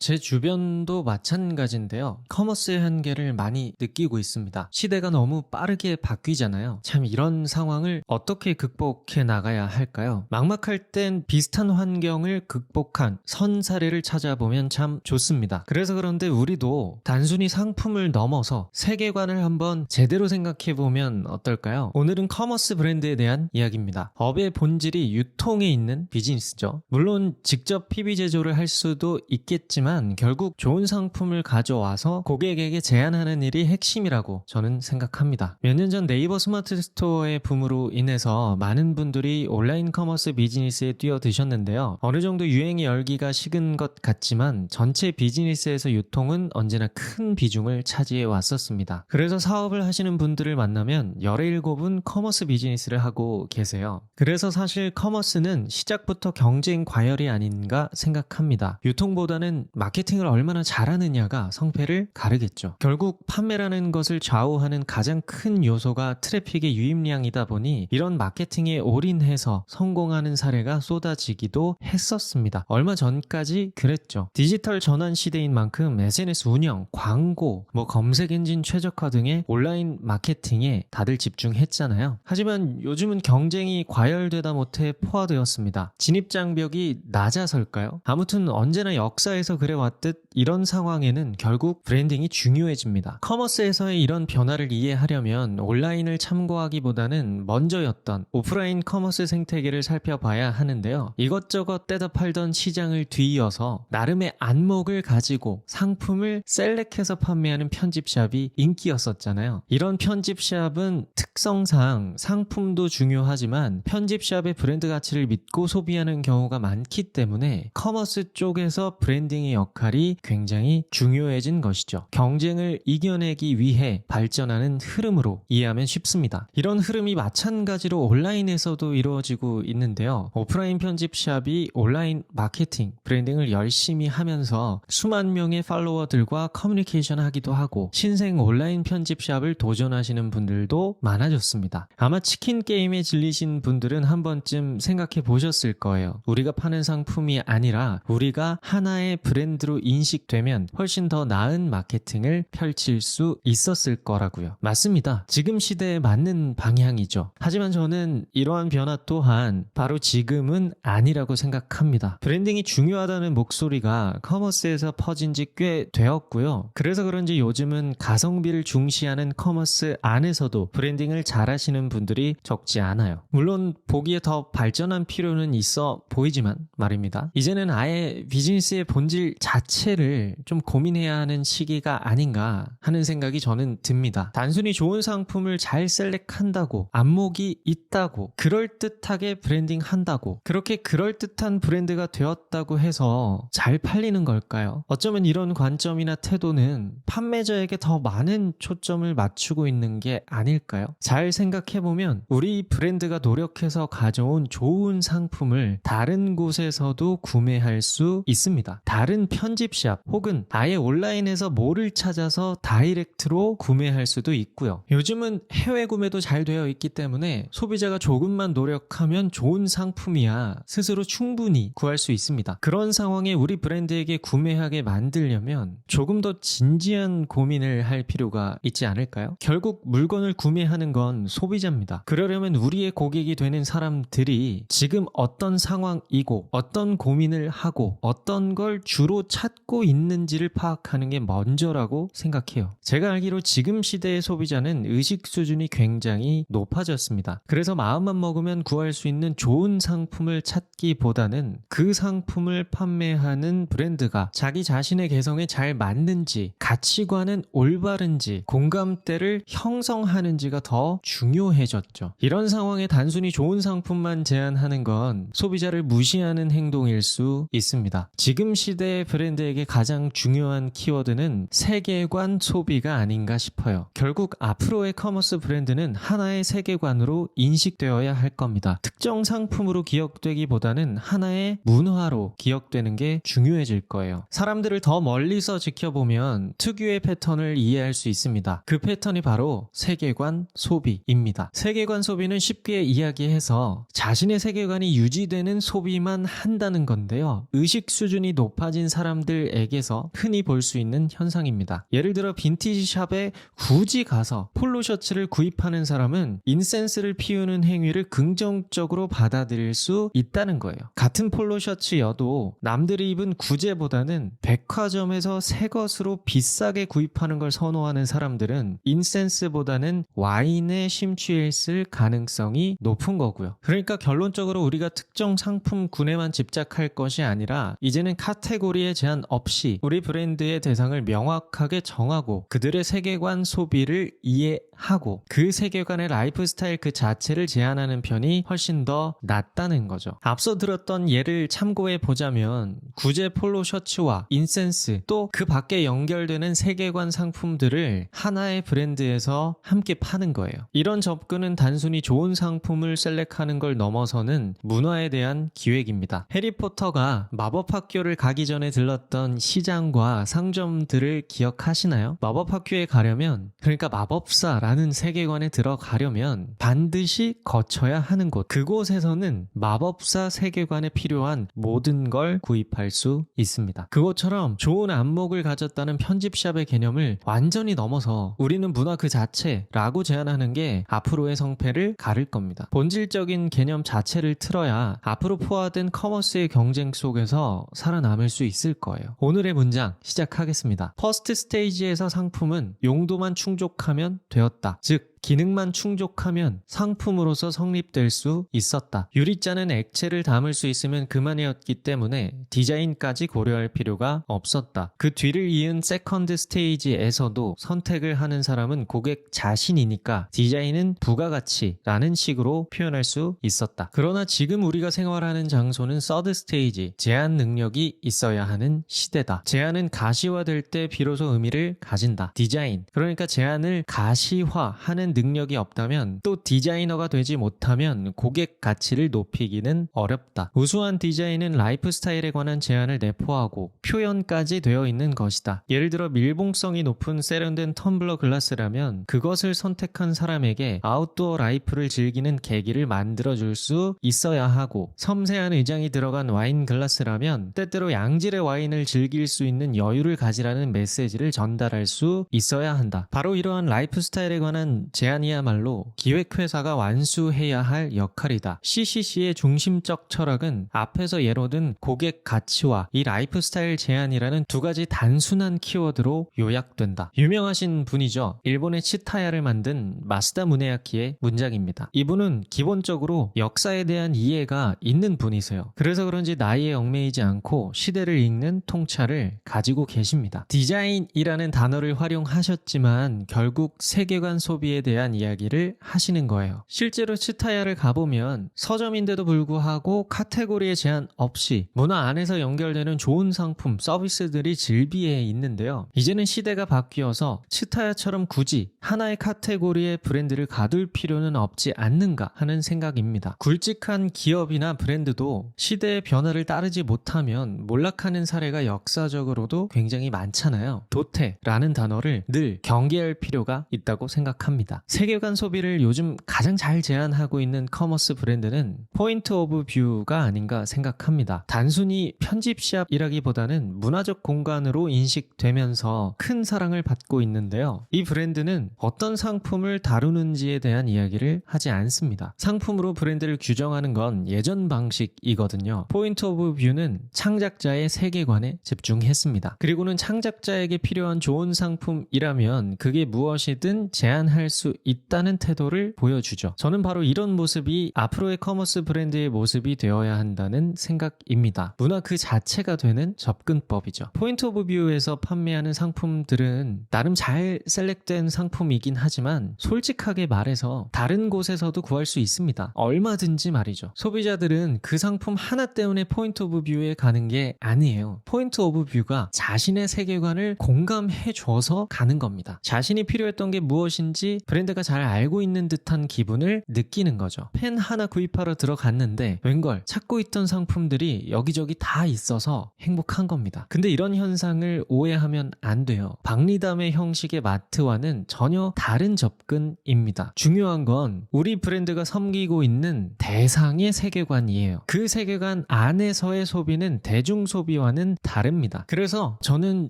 제 주변도 마찬가지인데요. 커머스의 한계를 많이 느끼고 있습니다. 시대가 너무 빠르게 바뀌잖아요. 참 이런 상황을 어떻게 극복해 나가야 할까요? 막막할 땐 비슷한 환경을 극복한 선 사례를 찾아보면 참 좋습니다. 그래서 그런데 우리도 단순히 상품을 넘어서 세계관을 한번 제대로 생각해보면 어떨까요? 오늘은 커머스 브랜드에 대한 이야기입니다. 업의 본질이 유통에 있는 비즈니스죠. 물론 직접 PB 제조를 할 수도 있겠지만 결국 좋은 상품을 가져와서 고객에게 제안하는 일이 핵심이라고 저는 생각합니다. 몇 년 전 네이버 스마트 스토어의 붐으로 인해서 많은 분들이 온라인 커머스 비즈니스에 뛰어드셨는데요. 어느 정도 유행의 열기가 식은 것 같지만 전체 비즈니스에서 유통은 언제나 큰 비중을 차지해 왔었습니다. 그래서 사업을 하시는 분들을 만나면 17은 커머스 비즈니스를 하고 계세요. 그래서 사실 커머스는 시작부터 경쟁 과열이 아닌가 생각합니다. 유통보다는 마케팅을 얼마나 잘하느냐가 성패를 가르겠죠. 결국 판매라는 것을 좌우하는 가장 큰 요소가 트래픽의 유입량이다 보니 이런 마케팅에 올인해서 성공하는 사례가 쏟아지기도 했었습니다. 얼마 전까지 그랬죠. 디지털 전환 시대인 만큼 SNS 운영, 광고, 검색 엔진 최적화 등의 온라인 마케팅에 다들 집중했잖아요. 하지만 요즘은 경쟁이 과열되다 못해 포화되었습니다. 진입장벽이 낮아설까요? 아무튼 언제나 역사에서 그래왔듯 이런 상황에는 결국 브랜딩이 중요해집니다. 커머스에서의 이런 변화를 이해하려면 온라인을 참고하기보다는 먼저였던 오프라인 커머스 생태계를 살펴봐야 하는데요. 이것저것 떼다 팔던 시장을 뒤이어서 나름의 안목을 가지고 상품을 셀렉해서 판매하는 편집샵이 인기였었잖아요. 이런 편집샵은 특성상 상품도 중요하지만 편집샵의 브랜드 가치를 믿고 소비하는 경우가 많기 때문에 커머스 쪽에서 브랜딩의 역할이 굉장히 중요해진 것이죠. 경쟁을 이겨내기 위해 발전하는 흐름으로 이해하면 쉽습니다. 이런 흐름이 마찬가지로 온라인에서도 이루어지고 있는데요. 오프라인 편집샵이 온라인 마케팅, 브랜딩을 열심히 하면서 수만 명의 팔로워들과 커뮤니케이션 하기도 하고 신생 온라인 편집샵을 도전하시는 분들도 많아졌습니다. 아마 치킨 게임에 질리신 분들은 한 번쯤 생각해 보셨을 거예요. 우리가 파는 상품이 아니라 우리가 하나의 브랜드로 인식되면 훨씬 더 나은 마케팅을 펼칠 수 있었을 거라고요. 맞습니다. 지금 시대에 맞는 방향이죠. 하지만 저는 이러한 변화 또한 바로 지금은 아니라고 생각합니다. 브랜딩이 중요하다는 목소리가 커머스에서 퍼진 지 꽤 되었고요. 그래서 그런지 요즘은 가성비를 중시하는 커머스 안에서도 브랜딩을 잘하시는 분들이 적지 않아요. 물론 보기에 더 발전한 필요는 있어 보이지만 말입니다. 이제는 아예 비즈니스의 본질 자체를 좀 고민해야 하는 시기가 아닌가 하는 생각이 저는 듭니다. 단순히 좋은 상품을 잘 셀렉한다고, 안목이 있다고, 그럴듯하게 브랜딩한다고, 그렇게 그럴듯한 브랜드가 되었다고 해서 잘 팔리는 걸까요? 어쩌면 이런 관점이나 태도는 판매자에게 더 많은 초점을 맞추고 있는 게 아닐까요? 잘 생각해보면 우리 브랜드가 노력해서 가져온 좋은 상품을 다른 곳에서도 구매할 수 있습니다. 다른 편집샵 혹은 아예 온라인에서 뭐를 찾아서 다이렉트로 구매할 수도 있고요. 요즘은 해외 구매도 잘 되어 있기 때문에 소비자가 조금만 노력하면 좋은 상품이야 스스로 충분히 구할 수 있습니다. 그런 상황에 우리 브랜드에게 구매하게 만들려면 조금 더 진지한 고민을 할 필요가 있지 않을까요? 결국 물건을 구매하는 건 소비자입니다. 그러려면 우리의 고객이 되는 사람들이 지금 어떤 상황이고 어떤 고민을 하고 어떤 걸 주로 찾고 있는지를 파악하는 게 먼저라고 생각해요. 제가 알기로 지금 시대의 소비자는 의식 수준이 굉장히 높아졌습니다. 그래서 마음만 먹으면 구할 수 있는 좋은 상품을 찾기보다는 그 상품을 판매하는 브랜드가 자기 자신의 개성에 잘 맞는지, 가치관은 올바른지, 공감대를 형성하는지가 더 중요해졌죠. 이런 상황에 단순히 좋은 상품만 제안하는 건 소비자를 무시하는 행동일 수 있습니다. 지금 시대의 브랜드에게 가장 중요한 키워드는 세계관 소비가 아닌가 싶어요. 결국 앞으로의 커머스 브랜드는 하나의 세계관으로 인식되어야 할 겁니다. 특정 상품으로 기억되기보다는 하나의 문화로 기억되는 게 중요해질 거예요. 사람들을 더 멀리서 지켜보면 특유의 패턴을 이해할 수 있습니다. 그 패턴이 바로 세계관 소비입니다. 세계관 소비는 쉽게 이야기해서 자신의 세계관이 유지되는 소비만 한다는 건데요. 의식 수준이 높아진 사람들에게서 흔히 볼 수 있는 현상입니다. 예를 들어 빈티지 샵에 굳이 가서 폴로 셔츠를 구입하는 사람은 인센스를 피우는 행위를 긍정적으로 받아들일 수 있다는 거예요. 같은 폴로 셔츠여도 남들이 입은 구제보다는 백화점에서 새 것으로 비싸게 구입하는 걸 선호하는 사람들은 인센스보다는 와인에 심취했을 가능성이 높은 거고요. 그러니까 결론적으로 우리가 특정 상품군에만 집착할 것이 아니라 이제는 카테고리에 제한 없이 우리 브랜드의 대상을 명확하게 정하고 그들의 세계관 소비를 이해하고 그 세계관의 라이프 스타일 그 자체를 제한하는 편이 훨씬 더 낫다는 거죠. 앞서 들었던 예를 참고해 보자면 구제 폴로 셔츠와 인센스 또 그 밖에 연결되는 세계관 상품들을 하나의 브랜드에서 함께 파는 거예요. 이런 접근은 단순히 좋은 상품을 셀렉하는 걸 넘어서는 문화에 대한 기획입니다. 해리포터가 마법학교를 가기 전에 들렀던 시장과 상점들을 기억하시나요? 마법학교에 가려면, 그러니까 마법사라는 세계관에 들어가려면 반드시 거쳐야 하는 곳, 그곳에서는 마법사 세계관에 필요한 모든 걸 구입할 수 있습니다. 그것처럼 좋은 안목을 가졌다는 편집샵의 개념을 완전히 넘어서 우리는 문화 그 자체라고 제안하는 게 앞으로의 성패를 가를 겁니다. 본질적인 개념 자체를 틀어야 앞으로 포화된 커머스의 경쟁 속에서 살아남을 수 있을 거예요. 오늘의 문장 시작하겠습니다. 퍼스트 스테이지에서 상품은 용도만 충족하면 되었다. 즉 기능만 충족하면 상품으로서 성립될 수 있었다. 유리잔은 액체를 담을 수 있으면 그만이었기 때문에 디자인까지 고려할 필요가 없었다. 그 뒤를 이은 세컨드 스테이지에서도 선택을 하는 사람은 고객 자신이니까 디자인은 부가가치라는 식으로 표현할 수 있었다. 그러나 지금 우리가 생활하는 장소는 서드 스테이지, 제한 능력이 있어야 하는 시대다. 제한은 가시화될 때 비로소 의미를 가진다. 디자인, 그러니까 제한을 가시화하는 능력이 없다면 또 디자이너가 되지 못하면 고객 가치를 높이기는 어렵다. 우수한 디자인은 라이프 스타일에 관한 제안을 내포하고 표현까지 되어 있는 것이다. 예를 들어 밀봉성이 높은 세련된 텀블러 글라스라면 그것을 선택한 사람에게 아웃도어 라이프를 즐기는 계기를 만들어줄 수 있어야 하고, 섬세한 의장이 들어간 와인 글라스라면 때때로 양질의 와인을 즐길 수 있는 여유를 가지라는 메시지를 전달할 수 있어야 한다. 바로 이러한 라이프 스타일에 관한 제안이야말로 기획회사가 완수해야 할 역할이다. CCC의 중심적 철학은 앞에서 예로 든 고객 가치와 이 라이프 스타일 제안이라는 두 가지 단순한 키워드로 요약된다. 유명하신 분이죠. 일본의 치타야를 만든 마스다 무네야키의 문장입니다. 이분은 기본적으로 역사에 대한 이해가 있는 분이세요. 그래서 그런지 나이에 얽매이지 않고 시대를 읽는 통찰을 가지고 계십니다. 디자인이라는 단어를 활용하셨지만 결국 세계관 소비에 대한 이야기를 하시는 거예요. 실제로 치타야를 가보면 서점인데도 불구하고 카테고리에 제한 없이 문화 안에서 연결되는 좋은 상품, 서비스들이 즐비해 있는데요. 이제는 시대가 바뀌어서 치타야처럼 굳이 하나의 카테고리의 브랜드를 가둘 필요는 없지 않는가 하는 생각입니다. 굵직한 기업이나 브랜드도 시대의 변화를 따르지 못하면 몰락하는 사례가 역사적으로도 굉장히 많잖아요. 도태라는 단어를 늘 경계할 필요가 있다고 생각합니다. 세계관 소비를 요즘 가장 잘 제안하고 있는 커머스 브랜드는 포인트 오브 뷰가 아닌가 생각합니다. 단순히 편집샵이라기보다는 문화적 공간으로 인식되면서 큰 사랑을 받고 있는데요. 이 브랜드는 어떤 상품을 다루는지에 대한 이야기를 하지 않습니다. 상품으로 브랜드를 규정하는 건 예전 방식이거든요. 포인트 오브 뷰는 창작자의 세계관에 집중했습니다. 그리고는 창작자에게 필요한 좋은 상품이라면 그게 무엇이든 제안할 수 있다는 태도를 보여주죠. 저는 바로 이런 모습이 앞으로의 커머스 브랜드의 모습이 되어야 한다는 생각입니다. 문화 그 자체가 되는 접근법이죠. 포인트 오브 뷰에서 판매하는 상품들은 나름 잘 셀렉된 상품이긴 하지만 솔직하게 말해서 다른 곳에서도 구할 수 있습니다. 얼마든지 말이죠. 소비자들은 그 상품 하나 때문에 포인트 오브 뷰에 가는 게 아니에요. 포인트 오브 뷰가 자신의 세계관을 공감해줘서 가는 겁니다. 자신이 필요했던 게 무엇인지 브랜드가 잘 알고 있는 듯한 기분을 느끼는 거죠. 펜 하나 구입하러 들어갔는데 웬걸 찾고 있던 상품들이 여기저기 다 있어서 행복한 겁니다. 근데 이런 현상을 오해하면 안 돼요. 박리담의 형식의 마트와는 전혀 다른 접근입니다. 중요한 건 우리 브랜드가 섬기고 있는 대상의 세계관이에요. 그 세계관 안에서의 소비는 대중 소비와는 다릅니다. 그래서 저는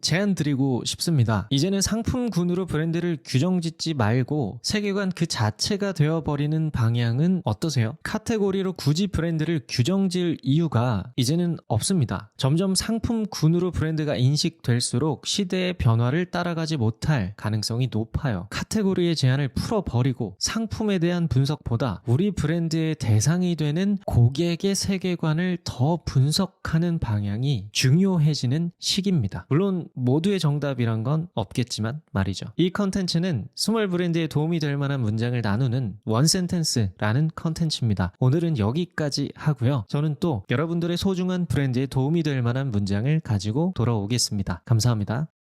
제안 드리고 싶습니다. 이제는 상품군으로 브랜드를 규정짓지 말고 세계관 그 자체가 되어버리는 방향은 어떠세요? 카테고리로 굳이 브랜드를 규정질 이유가 이제는 없습니다. 점점 상품군으로 브랜드가 인식될수록 시대의 변화를 따라가지 못할 가능성이 높아요. 카테고리의 제한을 풀어버리고 상품에 대한 분석보다 우리 브랜드의 대상이 되는 고객의 세계관을 더 분석하는 방향이 중요해지는 시기입니다. 물론 모두의 정답이란 건 없겠지만 말이죠. 이 컨텐츠는 스몰 브랜드에 도움이 될 만한 문장을 나누는 원센텐스라는 컨텐츠입니다. 오늘은 여기까지 하고요. 저는 또 여러분들의 소중한 브랜드에 도움이 될 만한 문장을 가지고 돌아오겠습니다. 감사합니다.